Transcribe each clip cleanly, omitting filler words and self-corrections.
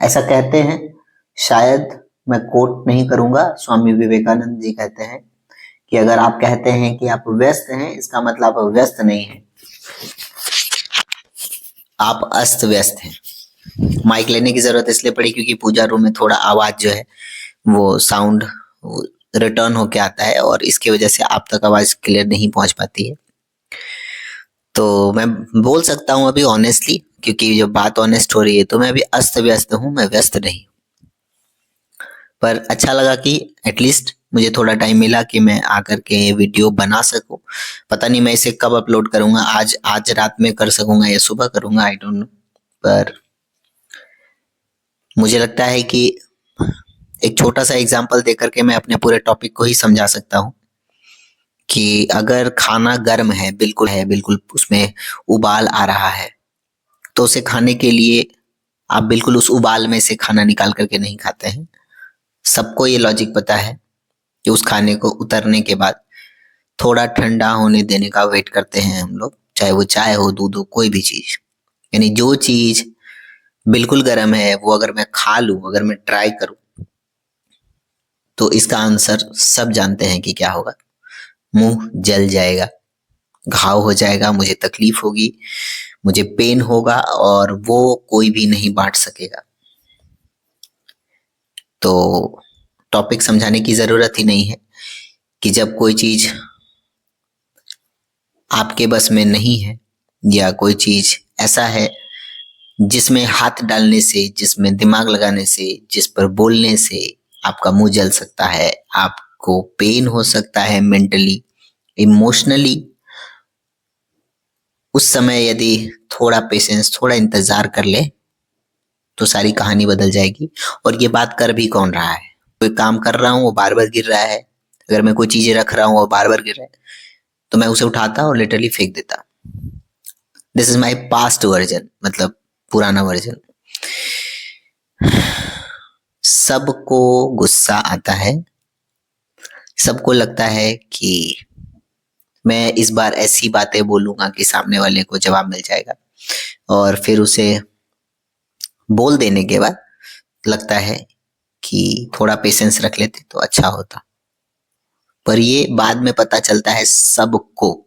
ऐसा कहते हैं, शायद मैं कोट नहीं करूंगा, स्वामी विवेकानंद जी कहते हैं कि अगर आप कहते हैं कि आप व्यस्त हैं, इसका मतलब आप व्यस्त नहीं हैं, आप अस्त व्यस्त हैं। माइक लेने की जरूरत इसलिए पड़ी क्योंकि पूजा रूम में थोड़ा आवाज जो है वो साउंड रिटर्न होके आता है और इसकी वजह से आप तक आवाज क्लियर नहीं पहुंच पाती है। तो मैं बोल सकता हूँ अभी ऑनेस्टली, क्योंकि जब बात ऑनेस्ट हो रही है तो मैं अभी अस्त व्यस्त हूँ, मैं व्यस्त नहीं। पर अच्छा लगा कि एटलीस्ट मुझे थोड़ा टाइम मिला कि मैं आकर के ये वीडियो बना सकूं। पता नहीं मैं इसे कब अपलोड करूंगा, आज रात में कर सकूंगा या सुबह करूंगा, आई डोंट नो। पर मुझे लगता है कि एक छोटा सा एग्जांपल देकर के मैं अपने पूरे टॉपिक को ही समझा सकता हूँ कि अगर खाना गर्म है, बिल्कुल उसमें उबाल आ रहा है, तो उसे खाने के लिए आप बिल्कुल उस उबाल में से खाना निकाल करके नहीं खाते हैं। सबको ये लॉजिक पता है कि उस खाने को उतरने के बाद थोड़ा ठंडा होने देने का वेट करते हैं हम लोग, चाहे वो चाय हो, दूध हो, कोई भी चीज। यानी जो चीज बिल्कुल गर्म है वो अगर मैं खा लूं, अगर मैं ट्राई करूं, तो इसका आंसर सब जानते हैं कि क्या होगा। मुंह जल जाएगा, घाव हो जाएगा, मुझे तकलीफ होगी, मुझे पेन होगा और वो कोई भी नहीं बांट सकेगा। तो टॉपिक समझाने की जरूरत ही नहीं है कि जब कोई चीज आपके बस में नहीं है या कोई चीज ऐसा है जिसमें हाथ डालने से, जिसमें दिमाग लगाने से, जिस पर बोलने से आपका मुंह जल सकता है, आपको पेन हो सकता है मेंटली, इमोशनली, उस समय यदि थोड़ा पेशेंस, थोड़ा इंतजार कर ले तो सारी कहानी बदल जाएगी। और ये बात कर भी कौन रहा है? कोई काम कर रहा हूँ वो बार बार गिर रहा है, अगर मैं कोई चीजें रख रहा हूँ वो बार बार गिर रहा है, तो मैं उसे उठाता और लिटरली फेंक देता। This is my past version, मतलब पुराना वर्जन। सबको गुस्सा आता है, सबको लगता है कि मैं इस बार ऐसी बातें बोलूंगा कि सामने वाले को जवाब मिल जाएगा, और फिर उसे बोल देने के बाद लगता है कि थोड़ा पेशेंस रख लेते तो अच्छा होता। पर ये बाद में पता चलता है सबको,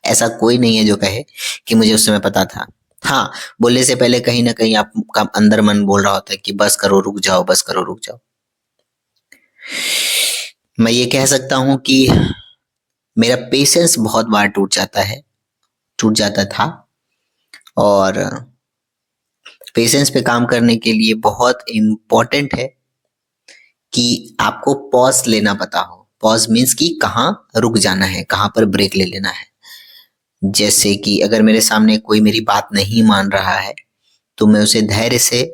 ऐसा कोई नहीं है जो कहे कि मुझे उस समय पता था। हाँ, बोलने से पहले कहीं ना कहीं आपका अंदर मन बोल रहा होता है कि बस करो रुक जाओ, बस करो रुक जाओ। मैं ये कह सकता हूँ कि मेरा पेशेंस बहुत बार टूट जाता था, और पेशेंस पे काम करने के लिए बहुत इम्पोर्टेंट है कि आपको पॉज लेना पता हो। पॉज मीन्स कि कहाँ रुक जाना है, कहाँ पर ब्रेक ले लेना है। जैसे कि अगर मेरे सामने कोई मेरी बात नहीं मान रहा है तो मैं उसे धैर्य से,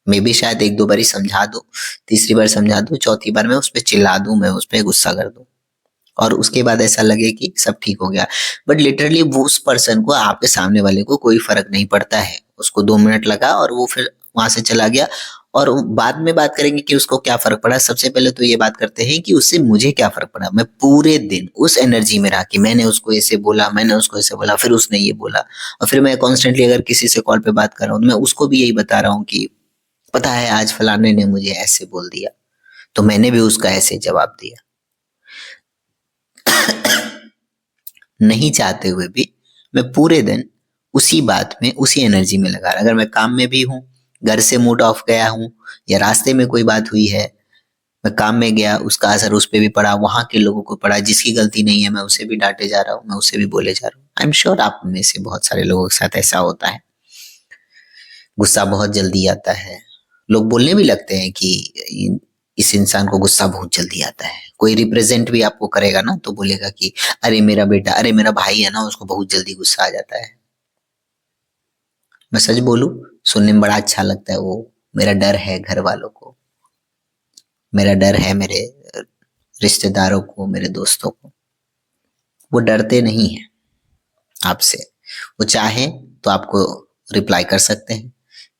मे बी शायद एक दो बारी समझा दूं, तीसरी बार समझा दूं, चौथी बार मैं उस पर चिल्ला दूं, मैं उस पर गुस्सा कर दूं, और उसके बाद ऐसा लगे कि सब ठीक हो गया। बट लिटरली वो उस पर्सन को, आपके सामने वाले को कोई फर्क नहीं पड़ता है। उसको 2 मिनट लगा और वो फिर वहां से चला गया। और बाद में बात करेंगे कि उसको क्या फर्क पड़ा। सबसे पहले तो ये बात करते हैं कि उससे मुझे क्या फर्क पड़ा। मैं पूरे दिन उस एनर्जी में रहा कि मैंने उसको ऐसे बोला, मैंने उसको ऐसे बोला, फिर उसने ये बोला। और फिर मैं कॉन्स्टेंटली अगर किसी से कॉल पे बात कर रहा हूँ तो मैं उसको भी यही बता रहा हूँ कि पता है आज फलाने ने मुझे ऐसे बोल दिया, तो मैंने भी उसका ऐसे जवाब दिया। नहीं चाहते हुए भी मैं पूरे दिन उसी बात में, उसी एनर्जी में लगा रहा। अगर मैं काम में भी हूँ, घर से मूड ऑफ गया हूँ, या रास्ते में कोई बात हुई है, मैं काम में गया, उसका असर उस पर भी पड़ा, वहां के लोगों को पड़ा, जिसकी गलती नहीं है मैं उसे भी डांटे जा रहा हूँ, मैं उसे भी बोले जा रहा हूँ। आई एम श्योर आप में से बहुत सारे लोगों के साथ ऐसा होता है। गुस्सा बहुत जल्दी आता है, लोग बोलने भी लगते हैं कि इस इंसान को गुस्सा बहुत जल्दी आता है। कोई रिप्रेजेंट भी आपको करेगा ना तो बोलेगा कि अरे मेरा बेटा, अरे मेरा भाई है ना, उसको बहुत जल्दी गुस्सा आ जाता है। मैं सच बोलूं, सुनने में बड़ा अच्छा लगता है वो। मेरा डर है घर वालों को, मेरा डर है मेरे रिश्तेदारों को, मेरे दोस्तों को। वो डरते नहीं है आपसे। वो चाहे तो आपको रिप्लाई कर सकते हैं,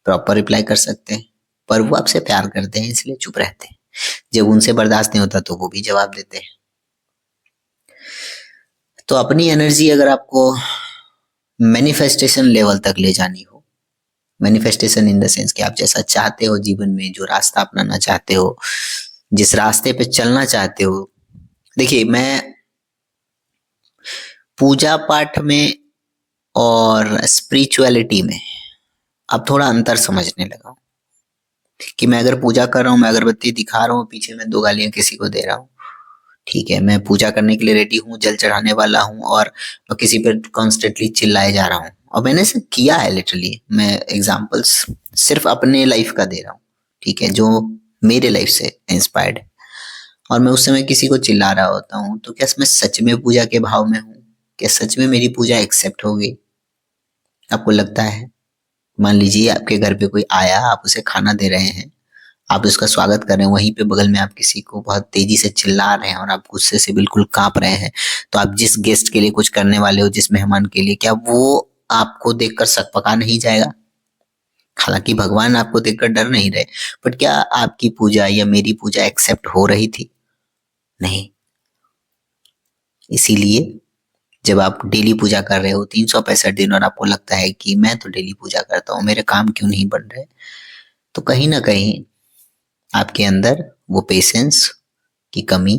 प्रॉपर रिप्लाई कर सकते हैं, पर वो आपसे प्यार करते हैं इसलिए चुप रहते हैं। जब उनसे बर्दाश्त नहीं होता तो वो भी जवाब देते हैं। तो अपनी एनर्जी अगर आपको मैनिफेस्टेशन लेवल तक ले जानी हो मैनिफेस्टेशन इन द सेंस कि आप जैसा चाहते हो जीवन में, जो रास्ता अपनाना चाहते हो, जिस रास्ते पे चलना चाहते हो। देखिए, मैं पूजा पाठ में और स्पिरिचुअलिटी में अब थोड़ा अंतर समझने लगा हूँ कि मैं अगर पूजा कर रहा हूँ, मैं अगरबत्ती दिखा रहा हूँ, पीछे मैं 2 गालियाँ किसी को दे रहा हूँ, ठीक है, मैं पूजा करने के लिए रेडी हूँ, जल चढ़ाने वाला हूँ और किसी पे कॉन्स्टेंटली चिल्लाए जा रहा हूँ। और मैंने ऐसा किया है लिटरली। मैं एग्जांपल्स सिर्फ अपने लाइफ का दे रहा हूँ, ठीक है, जो मेरे लाइफ से इंस्पायर्ड है। और मैं उस समय किसी को चिल्ला रहा होता हूँ, तो क्या मैं सच में पूजा के भाव में हूँ? क्या सच में मेरी पूजा एक्सेप्ट हो गई? आपको लगता है? मान लीजिए आपके घर पे कोई आया, आप उसे खाना दे रहे हैं, आप उसका स्वागत कर रहे हैं, वहीं पे बगल में आप किसी को बहुत तेजी से चिल्ला रहे हैं और आप गुस्से से बिल्कुल कांप रहे हैं, तो आप जिस गेस्ट के लिए कुछ करने वाले हो, जिस मेहमान के लिए, क्या वो आपको देखकर सकपका नहीं जाएगा? हालांकि भगवान आपको देखकर डर नहीं रहे, बट क्या आपकी पूजा या मेरी पूजा एक्सेप्ट हो रही थी? नहीं। इसीलिए जब आप डेली पूजा कर रहे हो 365 दिन और आपको लगता है कि मैं तो डेली पूजा करता हूँ, मेरे काम क्यों नहीं बन रहे, तो कहीं ना कहीं आपके अंदर वो पेशेंस की कमी,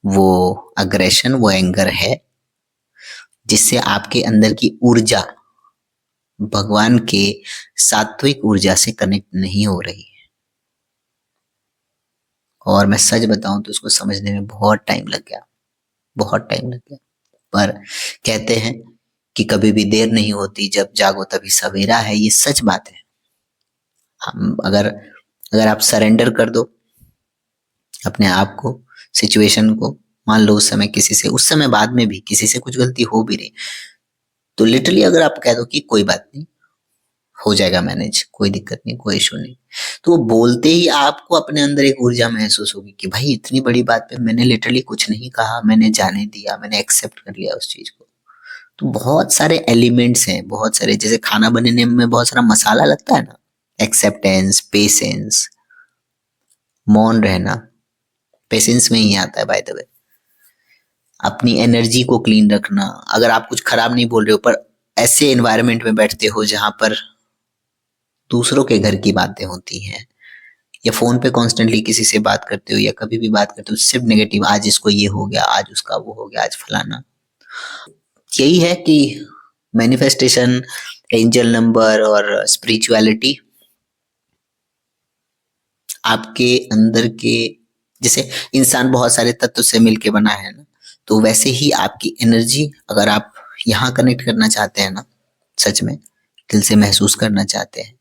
वो अग्रेशन, वो एंगर है, जिससे आपके अंदर की ऊर्जा भगवान के सात्विक ऊर्जा से कनेक्ट नहीं हो रही है। और मैं सच बताऊं तो उसको समझने में बहुत टाइम लग गया, बहुत टाइम लग गया। पर कहते हैं कि कभी भी देर नहीं होती, जब जागो तभी सवेरा है। ये सच बात है। हम अगर अगर आप सरेंडर कर दो अपने आप को, सिचुएशन को, मान लो उस समय किसी से, उस समय बाद में भी किसी से कुछ गलती हो भी रही, तो लिटरली अगर आप कह दो कि कोई बात नहीं, हो जाएगा मैनेज, कोई दिक्कत नहीं, कोई इशू नहीं, तो वो बोलते ही आपको अपने अंदर एक ऊर्जा महसूस होगी कि भाई इतनी बड़ी बात पे मैंने लिटरली कुछ नहीं कहा, मैंने जाने दिया, मैंने एक्सेप्ट कर लिया उस चीज को। तो बहुत सारे एलिमेंट्स हैं, बहुत सारे, जैसे खाना बनाने में बहुत सारा मसाला लगता है ना, एक्सेप्टेंस, पेशेंस, मौन रहना, पेशेंस में ही आता है बाय द वे। अपनी एनर्जी को क्लीन रखना, अगर आप कुछ खराब नहीं बोल रहे हो पर ऐसे एनवायरनमेंट में बैठते हो जहां पर दूसरों के घर की बातें होती हैं, या फोन पे कॉन्स्टेंटली किसी से बात करते हो, या कभी भी बात करते हो सिर्फ नेगेटिव, आज इसको ये हो गया, आज उसका वो हो गया, आज फलाना। यही है कि मैनिफेस्टेशन, एंजल नंबर और स्पिरिचुअलिटी आपके अंदर के, जैसे इंसान बहुत सारे तत्व से मिलके बना है ना, तो वैसे ही आपकी एनर्जी, अगर आप यहाँ कनेक्ट करना चाहते हैं ना, सच में दिल से महसूस करना चाहते हैं,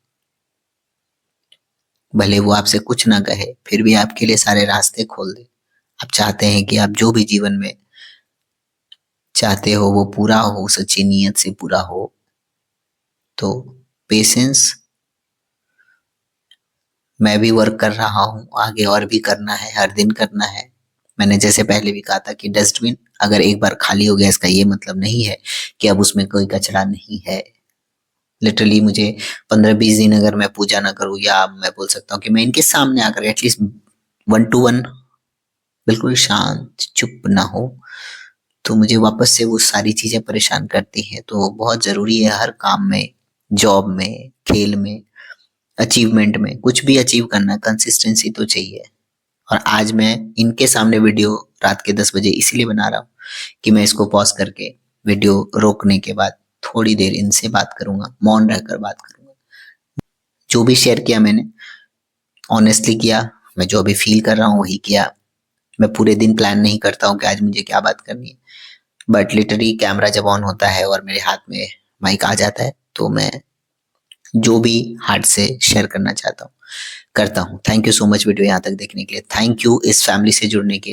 भले वो आपसे कुछ ना कहे, फिर भी आपके लिए सारे रास्ते खोल दे। आप चाहते हैं कि आप जो भी जीवन में चाहते हो वो पूरा हो, सच्ची नीयत से पूरा हो, तो पेशेंस, मैं भी वर्क कर रहा हूँ, आगे और भी करना है, हर दिन करना है। मैंने जैसे पहले भी कहा था कि डस्टबिन अगर एक बार खाली हो गया, इसका ये मतलब नहीं है कि अब उसमें कोई कचरा नहीं है। लिटरली मुझे 15-20 दिन अगर मैं पूजा ना करूँ, या मैं बोल सकता हूँ कि मैं इनके सामने आकर एटलीस्ट 1 to 1 बिल्कुल शांत चुप ना हो, तो मुझे वापस से वो सारी चीजें परेशान करती हैं। तो बहुत जरूरी है हर काम में, जॉब में, खेल में, अचीवमेंट में, कुछ भी अचीव करना, कंसिस्टेंसी तो चाहिए। और आज मैं इनके सामने वीडियो रात के 10 बजे इसीलिए बना रहा हूँ कि मैं इसको पॉज करके वीडियो रोकने के बाद थोड़ी देर इनसे बात करूंगा, मौन रहकर बात करूंगा। जो भी शेयर किया मैंने ऑनेस्टली किया, मैं जो अभी फील कर रहा हूँ वही किया। मैं पूरे दिन प्लान नहीं करता हूँ कि आज मुझे क्या बात करनी है, बट लिटरली कैमरा जब ऑन होता है और मेरे हाथ में माइक आ जाता है, तो मैं जो भी हार्ट से शेयर करना चाहता हूँ करता हूँ। Thank you so much video यहाँ तक देखने के लिए। थैंक यू इस फैमिली से जुड़ने के लिए।